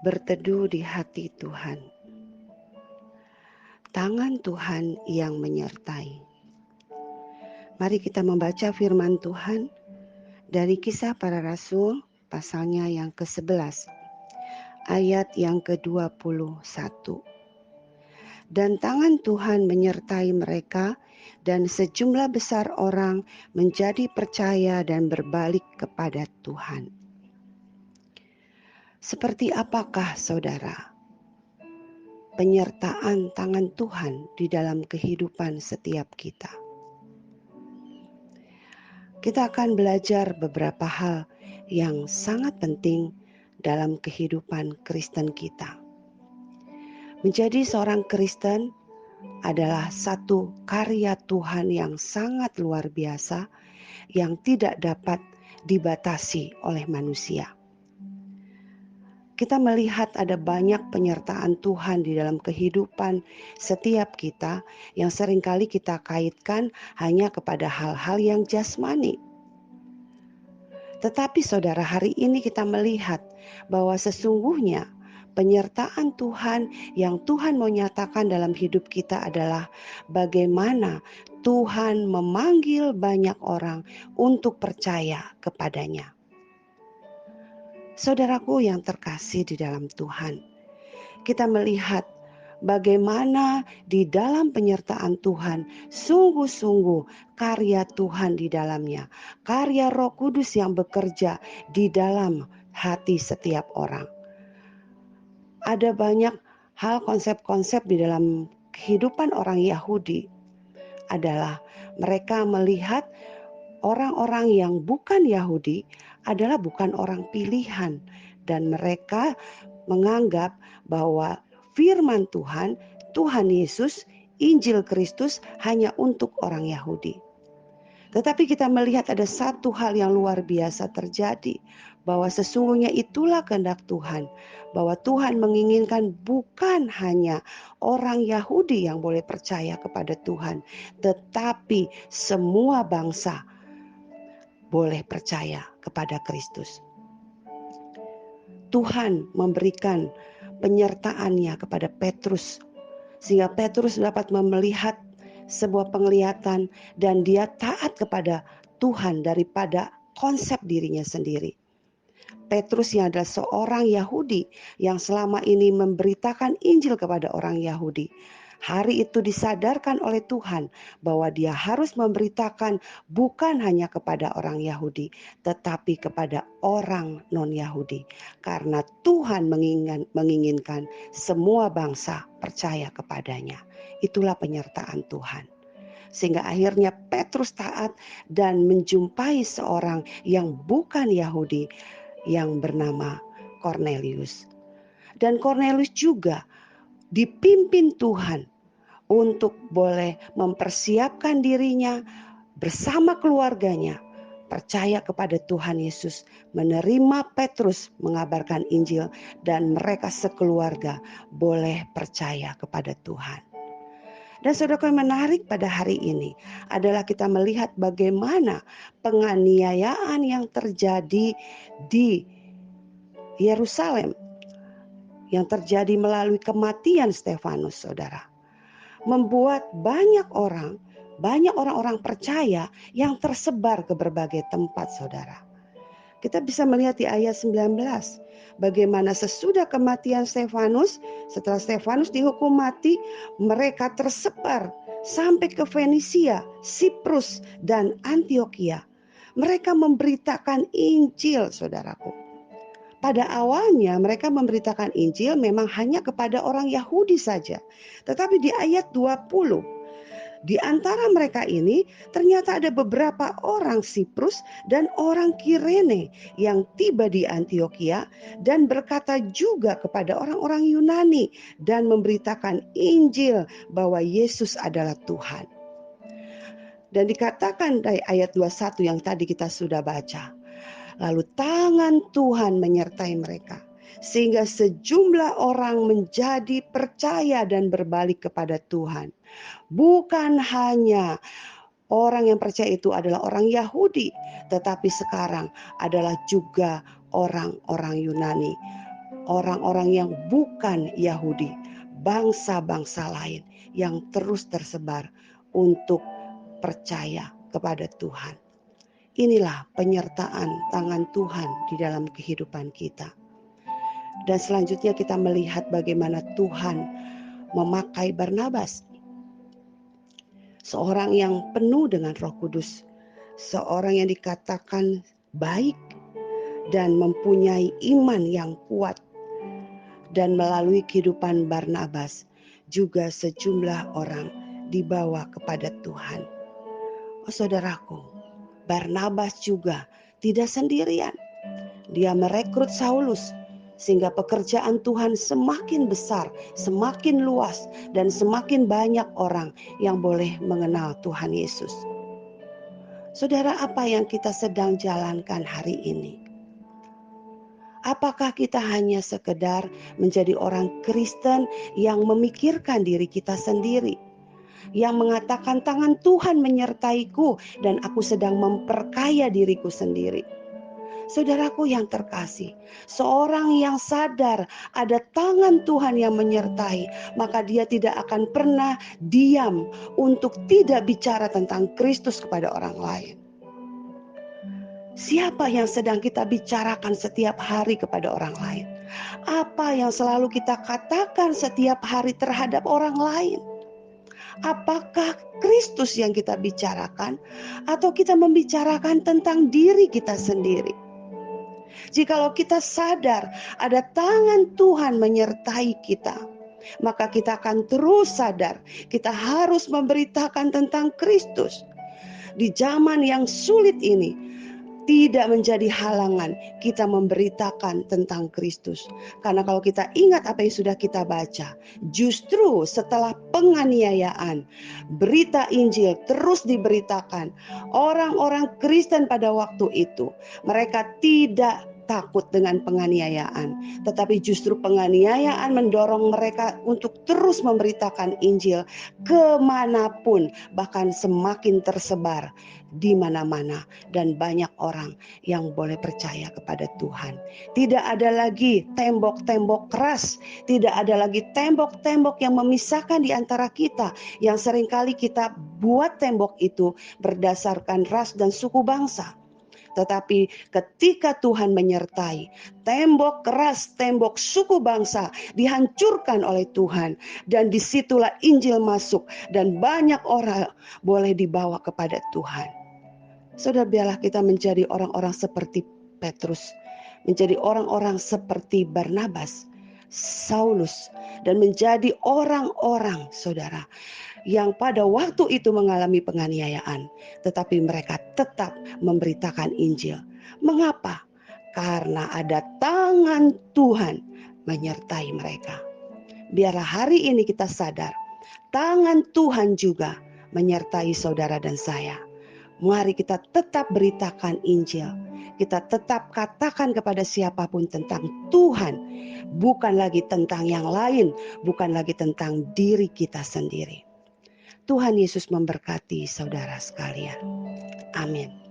Berteduh di hati Tuhan. Tangan Tuhan yang menyertai. Mari kita membaca firman Tuhan dari Kisah Para Rasul pasalnya yang ke-11 ayat yang ke-21. Dan tangan Tuhan menyertai mereka dan sejumlah besar orang menjadi percaya dan berbalik kepada Tuhan. Seperti apakah saudara penyertaan tangan Tuhan di dalam kehidupan setiap kita? Kita akan belajar beberapa hal yang sangat penting dalam kehidupan Kristen kita. Menjadi seorang Kristen adalah satu karya Tuhan yang sangat luar biasa yang tidak dapat dibatasi oleh manusia. Kita melihat ada banyak penyertaan Tuhan di dalam kehidupan setiap kita yang seringkali kita kaitkan hanya kepada hal-hal yang jasmani. Tetapi saudara, hari ini kita melihat bahwa sesungguhnya penyertaan Tuhan yang Tuhan mau nyatakan dalam hidup kita adalah bagaimana Tuhan memanggil banyak orang untuk percaya kepadanya. Saudaraku yang terkasih di dalam Tuhan, kita melihat bagaimana di dalam penyertaan Tuhan sungguh-sungguh karya Tuhan di dalamnya, karya Roh Kudus yang bekerja di dalam hati setiap orang. Ada banyak hal konsep-konsep di dalam kehidupan orang Yahudi adalah mereka melihat orang-orang yang bukan Yahudi adalah bukan orang pilihan, dan mereka menganggap bahwa firman Tuhan, Tuhan Yesus, Injil Kristus hanya untuk orang Yahudi. Tetapi kita melihat ada satu hal yang luar biasa terjadi, bahwa sesungguhnya itulah kehendak Tuhan, bahwa Tuhan menginginkan bukan hanya orang Yahudi yang boleh percaya kepada Tuhan, tetapi semua bangsa boleh percaya kepada Kristus. Tuhan memberikan penyertaannya kepada Petrus sehingga Petrus dapat melihat sebuah penglihatan dan dia taat kepada Tuhan daripada konsep dirinya sendiri. Petrus yang adalah seorang Yahudi yang selama ini memberitakan Injil kepada orang Yahudi, hari itu disadarkan oleh Tuhan bahwa dia harus memberitakan bukan hanya kepada orang Yahudi, tetapi kepada orang non-Yahudi. Karena Tuhan menginginkan semua bangsa percaya kepadanya. Itulah penyertaan Tuhan. Sehingga akhirnya Petrus taat dan menjumpai seorang yang bukan Yahudi yang bernama Kornelius. Dan Kornelius juga dipimpin Tuhan untuk boleh mempersiapkan dirinya bersama keluarganya percaya kepada Tuhan Yesus, menerima Petrus mengabarkan Injil, dan mereka sekeluarga boleh percaya kepada Tuhan. Dan saudara, yang menarik pada hari ini adalah kita melihat bagaimana penganiayaan yang terjadi di Yerusalem, yang terjadi melalui kematian Stefanus, saudara, membuat banyak orang-orang percaya yang tersebar ke berbagai tempat, saudara. Kita bisa melihat di ayat 19, bagaimana sesudah kematian Stefanus, setelah Stefanus dihukum mati, mereka tersebar sampai ke Fenisia, Siprus, dan Antioquia. Mereka memberitakan Injil, saudaraku. Pada awalnya mereka memberitakan Injil memang hanya kepada orang Yahudi saja. Tetapi di ayat 20, di antara mereka ini ternyata ada beberapa orang Siprus dan orang Kirene yang tiba di Antioquia dan berkata juga kepada orang-orang Yunani dan memberitakan Injil bahwa Yesus adalah Tuhan. Dan dikatakan dari ayat 21 yang tadi kita sudah baca, lalu tangan Tuhan menyertai mereka, sehingga sejumlah orang menjadi percaya dan berbalik kepada Tuhan. Bukan hanya orang yang percaya itu adalah orang Yahudi, tetapi sekarang adalah juga orang-orang Yunani. orang-orang yang bukan Yahudi, bangsa-bangsa lain yang terus tersebar untuk percaya kepada Tuhan. Inilah penyertaan tangan Tuhan di dalam kehidupan kita. Dan selanjutnya kita melihat bagaimana Tuhan memakai Barnabas, seorang yang penuh dengan Roh Kudus, seorang yang dikatakan baik dan mempunyai iman yang kuat. Dan melalui kehidupan Barnabas juga sejumlah orang dibawa kepada Tuhan. Oh saudaraku, Barnabas juga tidak sendirian. Dia merekrut Saulus sehingga pekerjaan Tuhan semakin besar, semakin luas, dan semakin banyak orang yang boleh mengenal Tuhan Yesus. Saudara, apa yang kita sedang jalankan hari ini? Apakah kita hanya sekedar menjadi orang Kristen yang memikirkan diri kita sendiri, yang mengatakan tangan Tuhan menyertaiku dan aku sedang memperkaya diriku sendiri? Saudaraku yang terkasih, seorang yang sadar ada tangan Tuhan yang menyertai, maka dia tidak akan pernah diam untuk tidak bicara tentang Kristus kepada orang lain. Siapa yang sedang kita bicarakan setiap hari kepada orang lain? Apa yang selalu kita katakan setiap hari terhadap orang lain? Apakah Kristus yang kita bicarakan atau kita membicarakan tentang diri kita sendiri? Jikalau kita sadar ada tangan Tuhan menyertai kita, maka kita akan terus sadar kita harus memberitakan tentang Kristus. Di zaman yang sulit ini, tidak menjadi halangan kita memberitakan tentang Kristus. Karena kalau kita ingat apa yang sudah kita baca, justru setelah penganiayaan, berita Injil terus diberitakan. Orang-orang Kristen pada waktu itu, mereka tidak takut dengan penganiayaan, tetapi justru penganiayaan mendorong mereka untuk terus memberitakan Injil kemanapun, bahkan semakin tersebar di mana-mana, dan banyak orang yang boleh percaya kepada Tuhan. Tidak ada lagi tembok-tembok keras, tidak ada lagi tembok-tembok yang memisahkan di antara kita, yang seringkali kita buat tembok itu berdasarkan ras dan suku bangsa. Tetapi ketika Tuhan menyertai, tembok keras, tembok suku bangsa dihancurkan oleh Tuhan. Dan disitulah Injil masuk dan banyak orang boleh dibawa kepada Tuhan. Saudara, biarlah kita menjadi orang-orang seperti Petrus, menjadi orang-orang seperti Barnabas, Saulus, dan menjadi orang-orang, saudara, yang pada waktu itu mengalami penganiayaan, tetapi mereka tetap memberitakan Injil. Mengapa? Karena ada tangan Tuhan menyertai mereka. Biarlah hari ini kita sadar, tangan Tuhan juga menyertai saudara dan saya. Mari kita tetap beritakan Injil. Kita tetap katakan kepada siapapun tentang Tuhan, bukan lagi tentang yang lain, bukan lagi tentang diri kita sendiri. Tuhan Yesus memberkati saudara sekalian. Amin.